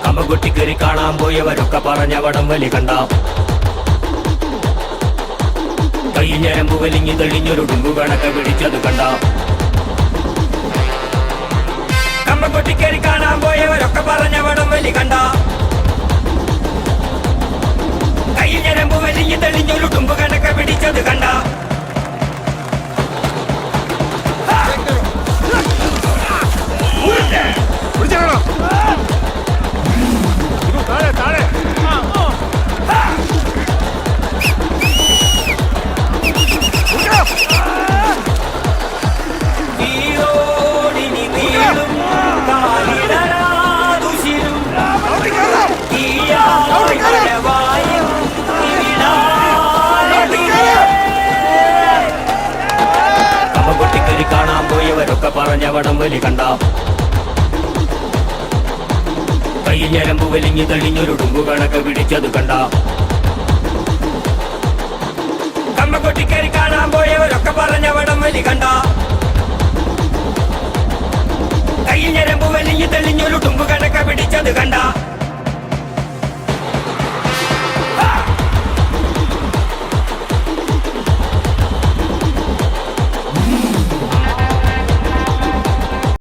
കമ്പകുട്ടിക്കേറി കാണാൻ പോയവരൊക്കെ പറഞ്ഞ വടം വലി കണ്ട. കയ്യിൽ ഞരമ്പ് വലിഞ്ഞു തെളിഞ്ഞൊരു ഡുമ്പു കണക്കെ പിടിച്ചത് കണ്ട. കമ്പകുട്ടിക്കേറി കാണാൻ പോയവരൊക്കെ പറഞ്ഞ വടം വലി കണ്ട. കയ്യിൽ ഞരമ്പ് വലിഞ്ഞു തെളിഞ്ഞൊരു ഡുമ്പു കണക്കെ പിടിച്ചത് കണ്ട. കാണാൻ പോയവരൊക്കെ പറഞ്ഞ വടം വലി കണ്ട. കയ്യിൽ ഞരമ്പ് വലിഞ്ഞു തെളിഞ്ഞൊരു ഡുമ്പു കണക്കെ പിടിച്ചത് കണ്ട. കമ്പകുട്ടിക്കേറി കാണാൻ പോയവരൊക്കെ പറഞ്ഞ വടം വലി കണ്ട. കയ്യിൽ ഞരമ്പ് വലിഞ്ഞു തെളിഞ്ഞൊരു ഡുമ്പു കണക്കെ പിടിച്ചത് കണ്ട.